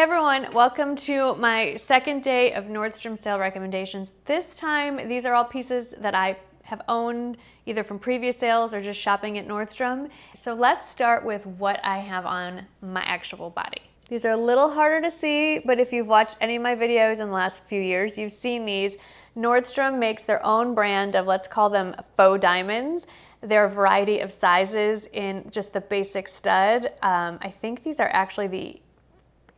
everyone, welcome to my second day of Nordstrom sale recommendations. This time, these are all pieces that I have owned either from previous sales or just shopping at Nordstrom. So let's start with what I have on my actual body. These are a little harder to see, but if you've watched any of my videos in the last few years, you've seen these. Nordstrom makes their own brand of, let's call them faux diamonds. There are a variety of sizes in just the basic stud. I think these are actually the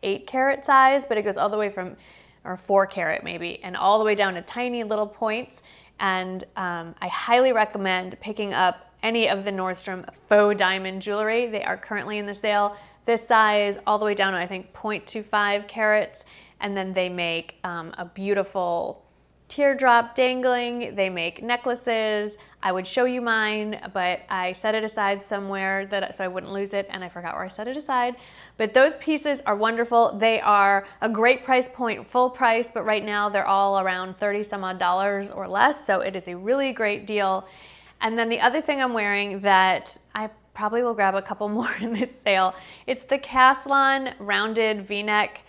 8-carat size, but it goes all the way from, or 4-carat maybe, and all the way down to tiny little points. And I highly recommend picking up any of the Nordstrom faux diamond jewelry. They are currently in the sale. This size all the way down to I think 0.25 carats. And then they make a beautiful teardrop dangling. They make necklaces. I would show you mine, but I set it aside somewhere so I wouldn't lose it, and I forgot where I set it aside. But those pieces are wonderful. They are a great price point, full price, but right now they're all around 30 some odd dollars or less, so it is a really great deal. And then the other thing I'm wearing that I probably will grab a couple more in this sale, it's the Caslon rounded V-neck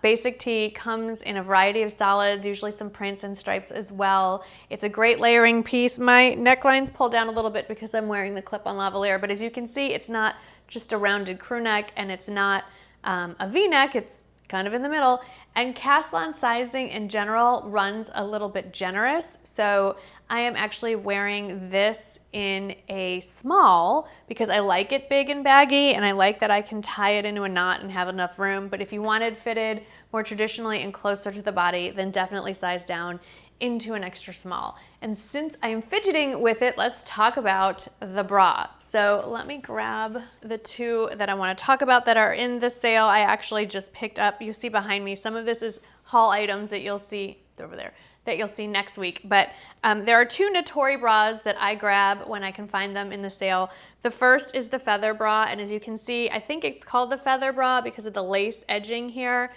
basic tee. Comes in a variety of solids, usually some prints and stripes as well. It's a great layering piece. My neckline's pulled down a little bit because I'm wearing the clip-on lavalier, but as you can see, it's not just a rounded crew neck, and it's not a V-neck, it's kind of in the middle. And Caslon sizing in general runs a little bit generous, so I am actually wearing this in a small because I like it big and baggy, and I like that I can tie it into a knot and have enough room. But if you wanted fitted more traditionally and closer to the body, then definitely size down into an extra small. And since I am fidgeting with it, let's talk about the bra. So let me grab the two that I want to talk about that are in the sale. I actually just picked up, you see behind me, some of this is haul items that you'll see over there, that you'll see next week. But there are two Notori bras that I grab when I can find them in the sale. The first is the feather bra, and as you can see, I think it's called the feather bra because of the lace edging here.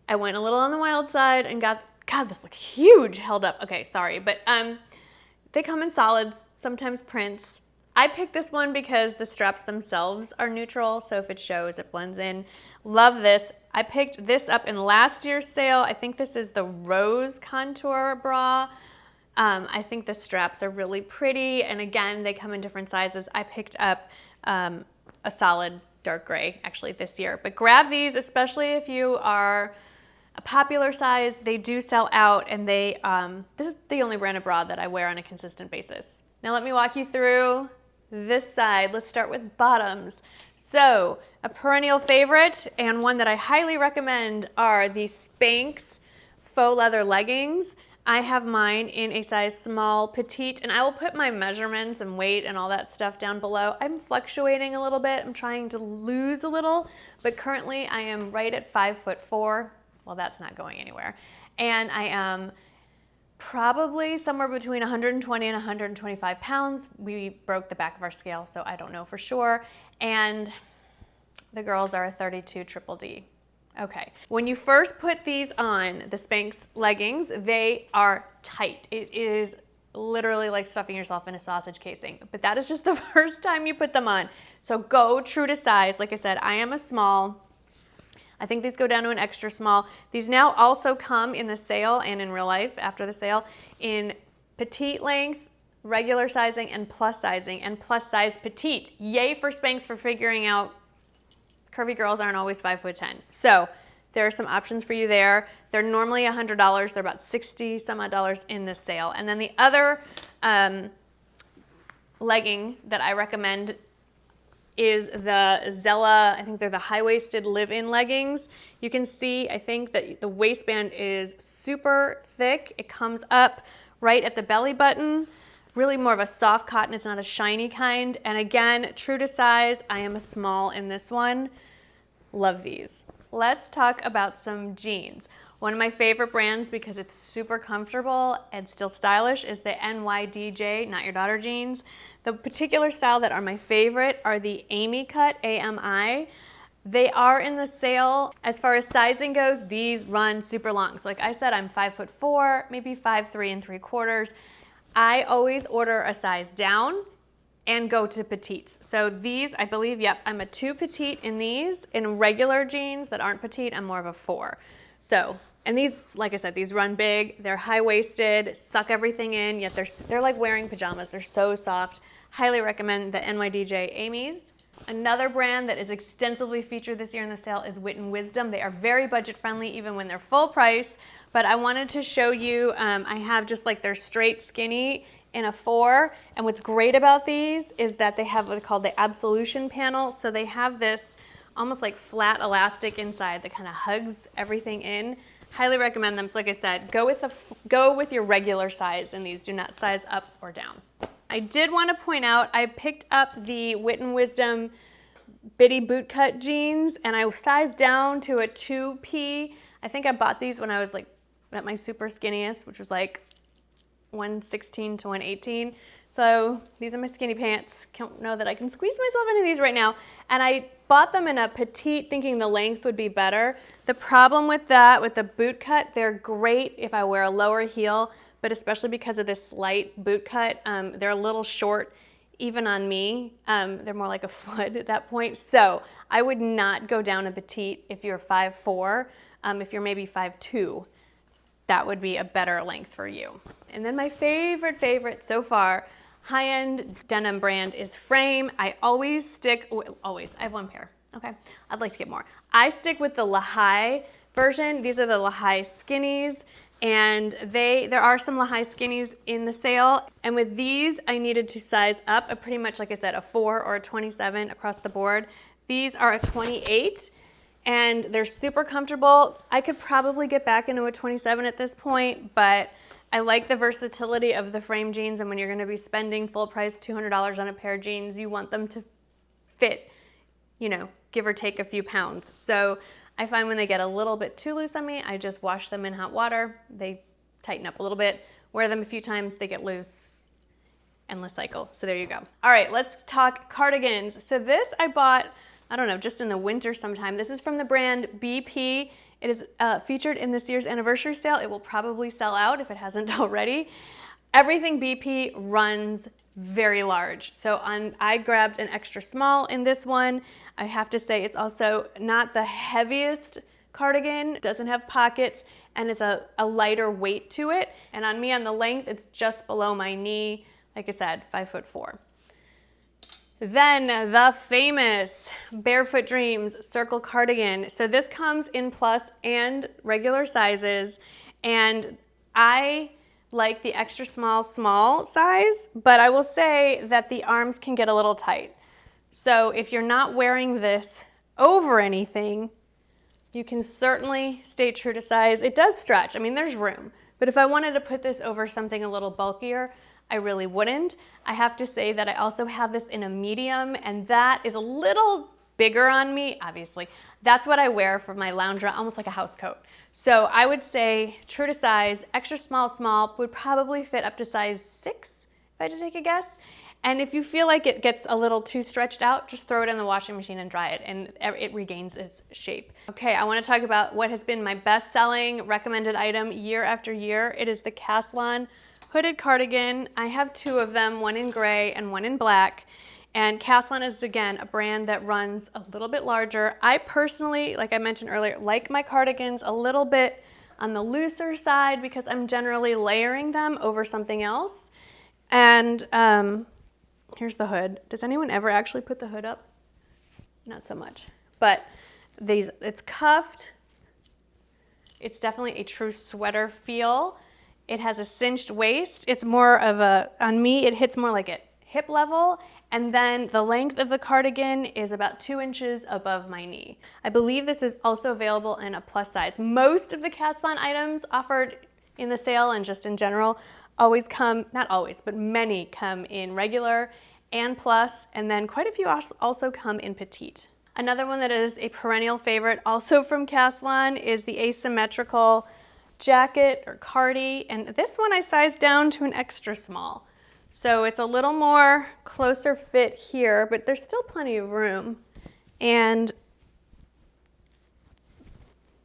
I went a little on the wild side and got, God, this looks huge held up. Okay, sorry, but they come in solids, sometimes prints. I picked this one because the straps themselves are neutral, so if it shows, it blends in. Love this. I picked this up in last year's sale. I think this is the Rose Contour bra. I think the straps are really pretty, and again, they come in different sizes. I picked up a solid dark gray actually this year, but grab these, especially if you are a popular size. They do sell out, and they this is the only brand of bra that I wear on a consistent basis. Now let me walk you through this side. Let's start with bottoms. So a perennial favorite and one that I highly recommend are the Spanx faux leather leggings. I have mine in a size small petite, and I will put my measurements and weight and all that stuff down below. I'm fluctuating a little bit. I'm trying to lose a little, but currently I am right at 5'4". Well, that's not going anywhere. And I am probably somewhere between 120 and 125 pounds. We broke the back of our scale, so I don't know for sure. And the girls are a 32 triple D. Okay, when you first put these on, the Spanx leggings, they are tight. It is literally like stuffing yourself in a sausage casing, but that is just the first time you put them on. So go true to size. Like I said, I am a small. I think these go down to an extra small. These now also come in the sale and in real life after the sale in petite length, regular sizing, and plus sizing, and plus size petite. Yay for Spanx for figuring out curvy girls aren't always 5'10". So there are some options for you there. They're normally $100. They're about 60 some odd dollars in this sale. And then the other legging that I recommend is the Zella. I think they're the high-waisted live-in leggings. You can see, I think that the waistband is super thick. It comes up right at the belly button. Really more of a soft cotton. It's not a shiny kind. And again, true to size, I am a small in this one. Love these. Let's talk about some jeans. One of my favorite brands, because it's super comfortable and still stylish, is the NYDJ, Not Your Daughter jeans. The particular style that are my favorite are the Amy cut, AMI. They are in the sale. As far as sizing goes, these run super long. So like I said, I'm 5'4", maybe 5'3 3/4. I always order a size down and go to petites. So these, I believe, yep, I'm a 2 petite in these. In regular jeans that aren't petite, I'm more of a 4. So, and these, like I said, these run big. They're high-waisted, suck everything in, yet they're like wearing pajamas. They're so soft. Highly recommend the NYDJ Amy's. Another brand that is extensively featured this year in the sale is Wit and Wisdom. They are very budget friendly even when they're full price, but I wanted to show you, I have just like their straight skinny in a 4, and what's great about these is that they have what's called the absolution panel. So they have this almost like flat elastic inside that kind of hugs everything in. Highly recommend them. So like I said, go with your regular size in these. Do not size up or down. I did want to point out, I picked up the Wit and Wisdom Bitty bootcut jeans, and I sized down to a 2P. I think I bought these when I was like at my super skinniest, which was like 116 to 118. So these are my skinny pants. Don't know that I can squeeze myself into these right now. And I bought them in a petite thinking the length would be better. The problem with that, with the boot cut, they're great if I wear a lower heel, but especially because of this slight boot cut, they're a little short even on me. They're more like a flood at that point. So I would not go down a petite if you're 5'4". If you're maybe 5'2", that would be a better length for you. And then my favorite so far, high-end denim brand is Frame. I always stick, I have one pair, okay? I'd like to get more. I stick with the Lehigh version. These are the Lehigh skinnies, and there are some Lehigh skinnies in the sale. And with these, I needed to size up a pretty much, like I said, a 4 or a 27 across the board. These are a 28. And they're super comfortable. I could probably get back into a 27 at this point, but I like the versatility of the Frame jeans, and when you're gonna be spending full price $200 on a pair of jeans, you want them to fit, you know, give or take a few pounds. So I find when they get a little bit too loose on me, I just wash them in hot water. They tighten up a little bit, wear them a few times, they get loose. Endless cycle, so there you go. All right, let's talk cardigans. So this I bought, I don't know, just in the winter sometime. This is from the brand BP. It is featured in this year's anniversary sale. It will probably sell out if it hasn't already. Everything BP runs very large. So I grabbed an extra small in this one. I have to say it's also not the heaviest cardigan. It doesn't have pockets, and it's a lighter weight to it. And on me, on the length, it's just below my knee. Like I said, 5'4". Then the famous Barefoot Dreams Circle Cardigan. So this comes in plus and regular sizes, and I like the extra small size, but I will say that the arms can get a little tight. So if you're not wearing this over anything, you can certainly stay true to size. It does stretch, I mean, there's room, but if I wanted to put this over something a little bulkier, I really wouldn't. I have to say that I also have this in a medium, and that is a little bigger on me, obviously. That's what I wear for my lounge, almost like a house coat. So I would say true to size, extra small would probably fit up to size 6, if I had to take a guess. And if you feel like it gets a little too stretched out, just throw it in the washing machine and dry it, and it regains its shape. Okay, I wanna talk about what has been my best-selling recommended item year after year. It is the Caslon hooded cardigan. I have 2 of them, one in gray and one in black. And Caslon is, again, a brand that runs a little bit larger. I personally, like I mentioned earlier, like my cardigans a little bit on the looser side because I'm generally layering them over something else. And here's the hood. Does anyone ever actually put the hood up? Not so much. But it's cuffed. It's definitely a true sweater feel. It has a cinched waist. It's more of on me, it hits more like at hip level. And then the length of the cardigan is about 2 inches above my knee. I believe this is also available in a plus size. Most of the Caslon items offered in the sale and just in general always come, not always, but many come in regular and plus, and then quite a few also come in petite. Another one that is a perennial favorite also from Caslon is the asymmetrical jacket or cardi, and this one I sized down to an extra small. So it's a little more closer fit here, but there's still plenty of room. And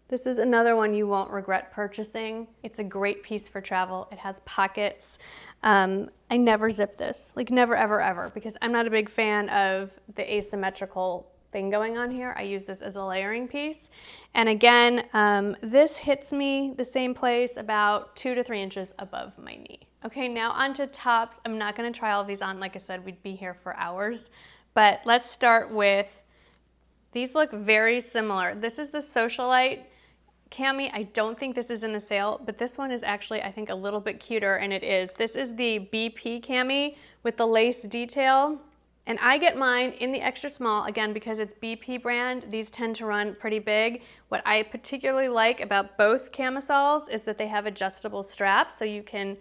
This is another one you won't regret purchasing. It's a great piece for travel. It has pockets. I never zip this, like never, ever, ever, because I'm not a big fan of the asymmetrical thing going on here. I use this as a layering piece. And again, this hits me the same place about 2 to 3 inches above my knee. Okay, now onto tops. I'm not gonna try all of these on. Like I said, we'd be here for hours, but let's start with, these look very similar. This is the Socialite cami. I don't think this is in the sale, but this one is actually, I think, a little bit cuter, and it is. This is the BP cami with the lace detail, and I get mine in the extra small, again, because it's BP brand. These tend to run pretty big. What I particularly like about both camisoles is that they have adjustable straps, so you can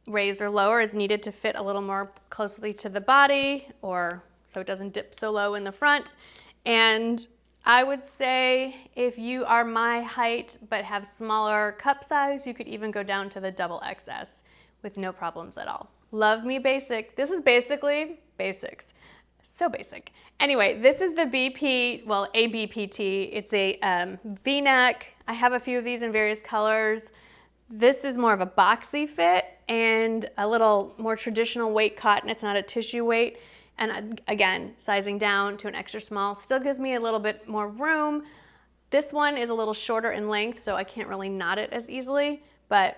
raise or lower as needed to fit a little more closely to the body, or so it doesn't dip so low in the front. And I would say if you are my height but have smaller cup size, you could even go down to the double XS with no problems at all. Love me basic. This is basically basics. So basic. Anyway, this is the BP, well, a BPT. It's a V-neck. I have a few of these in various colors. This is more of a boxy fit and a little more traditional weight cotton. It's not a tissue weight. And again, sizing down to an extra small still gives me a little bit more room. This one is a little shorter in length, so I can't really knot it as easily, but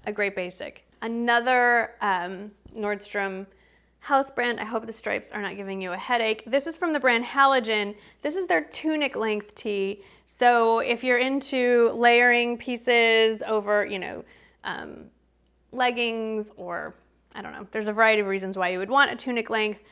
a great basic. Another Nordstrom house brand. I hope the stripes are not giving you a headache. This is from the brand Halogen. This is their tunic length tee. So if you're into layering pieces over, you know, leggings, or I don't know, there's a variety of reasons why you would want a tunic length.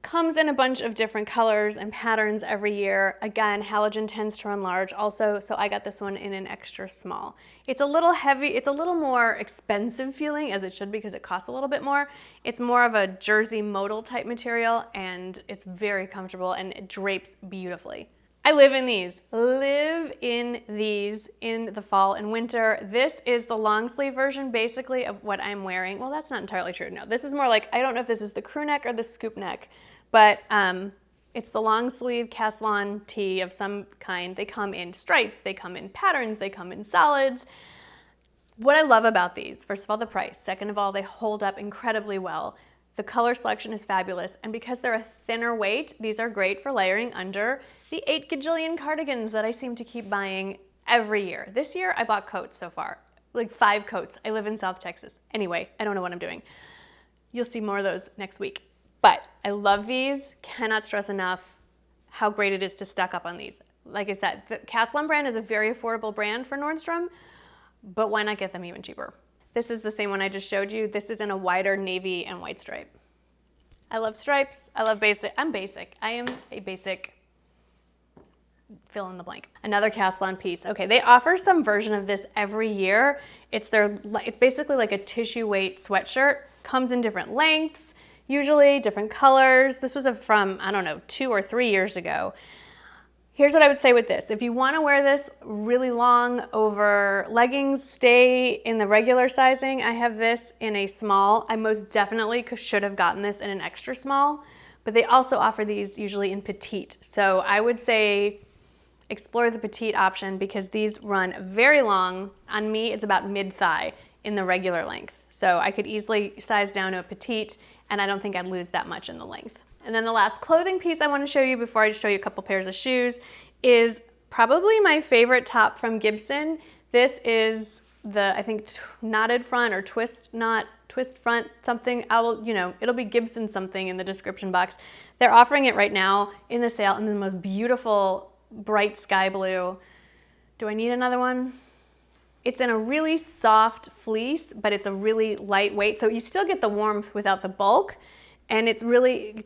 Comes in a bunch of different colors and patterns every year. Again, Halogen tends to run large also, so I got this one in an extra small. It's a little heavy, it's a little more expensive feeling, as it should be because it costs a little bit more. It's more of a jersey modal type material, and it's very comfortable and it drapes beautifully. I live in these in the fall and winter. This is the long sleeve version basically of what I'm wearing. Well, that's not entirely true. No, this is more like, I don't know if this is the crew neck or the scoop neck, but it's the long sleeve Caslon tee of some kind. They come in stripes, they come in patterns, they come in solids. What I love about these, first of all, the price. Second of all, they hold up incredibly well. The color selection is fabulous, and because they're a thinner weight, these are great for layering under the 8 gajillion cardigans that I seem to keep buying every year. This year, I bought coats so far, like 5 coats. I live in South Texas. Anyway, I don't know what I'm doing. You'll see more of those next week. But I love these, cannot stress enough how great it is to stock up on these. Like I said, the Caslon brand is a very affordable brand for Nordstrom, but why not get them even cheaper? This is the same one I just showed you. This is in a wider navy and white stripe. I love stripes. I love basic. I'm basic. I am a basic, fill in the blank. Another Caslon piece. Okay, they offer some version of this every year. It's basically like a tissue weight sweatshirt. Comes in different lengths, usually different colors. This was from, I don't know, 2 or 3 years ago. Here's what I would say with this. If you want to wear this really long over leggings, stay in the regular sizing. I have this in a small. I most definitely should have gotten this in an extra small, but they also offer these usually in petite. So I would say explore the petite option because these run very long. On me, it's about mid-thigh in the regular length. So I could easily size down to a petite, and I don't think I'd lose that much in the length. And then the last clothing piece I want to show you before I just show you a couple pairs of shoes is probably my favorite top from Gibson. This is the, I think, knotted front or twist front something. It'll be Gibson something in the description box. They're offering it right now in the sale in the most beautiful bright sky blue. Do I need another one? It's in a really soft fleece, but it's a really lightweight. So you still get the warmth without the bulk. And it's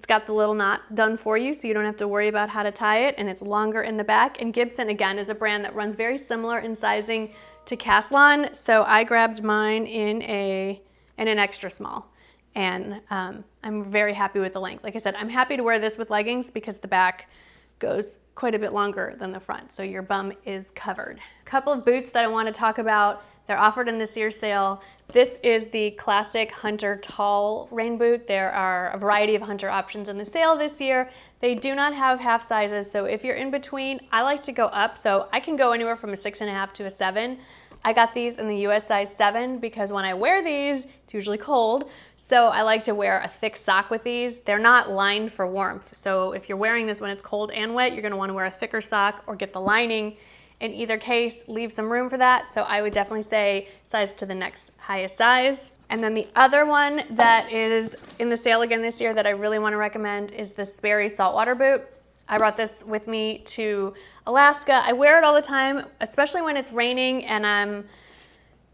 got the little knot done for you, so you don't have to worry about how to tie it, and it's longer in the back. And Gibson, again, is a brand that runs very similar in sizing to Caslon, so I grabbed mine in an extra small. And I'm very happy with the length. Like I said, I'm happy to wear this with leggings because the back goes quite a bit longer than the front, so your bum is covered. A couple of boots that I want to talk about. They're offered in this year's sale. This is the classic Hunter tall rain boot. There are a variety of Hunter options in the sale this year. They do not have half sizes, so if you're in between, I like to go up. So I can go anywhere from a 6.5 to a 7. I got these in the US size 7 because when I wear these, it's usually cold. So I like to wear a thick sock with these. They're not lined for warmth. So if you're wearing this when it's cold and wet, you're gonna wanna wear a thicker sock or get the lining. In either case, leave some room for that. So I would definitely say size to the next highest size. And then the other one that is in the sale again this year that I really want to recommend is the Sperry saltwater boot. I brought this with me to Alaska. I wear it all the time, especially when it's raining and I'm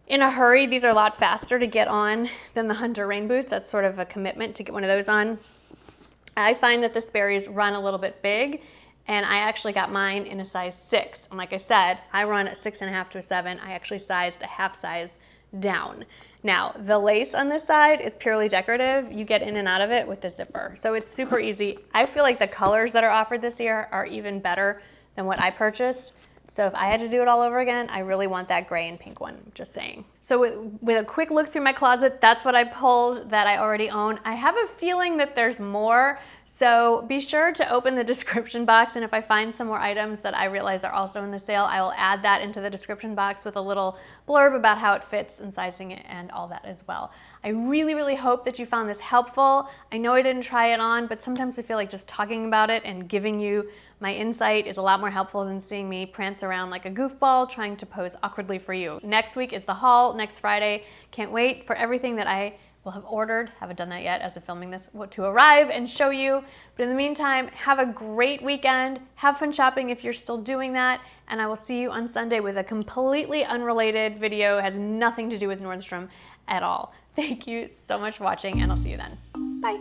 in a hurry. These are a lot faster to get on than the Hunter rain boots. That's sort of a commitment to get one of those on. I find that the Sperry's run a little bit big, and I actually got mine in a size 6. And like I said, I run a 6.5 to a 7. I actually sized a half size down. Now, the lace on this side is purely decorative. You get in and out of it with the zipper. So it's super easy. I feel like the colors that are offered this year are even better than what I purchased. So if I had to do it all over again, I really want that gray and pink one, just saying. So with a quick look through my closet, that's what I pulled that I already own. I have a feeling that there's more, so be sure to open the description box, and if I find some more items that I realize are also in the sale, I will add that into the description box with a little blurb about how it fits and sizing it and all that as well. I really, really hope that you found this helpful. I know I didn't try it on, but sometimes I feel like just talking about it and giving you my insight is a lot more helpful than seeing me prance around like a goofball trying to pose awkwardly for you. Next week is the haul, next Friday. Can't wait for everything that I will have ordered, haven't done that yet as of filming this, to arrive and show you. But in the meantime, have a great weekend. Have fun shopping if you're still doing that. And I will see you on Sunday with a completely unrelated video. It has nothing to do with Nordstrom at all. Thank you so much for watching, and I'll see you then. Bye.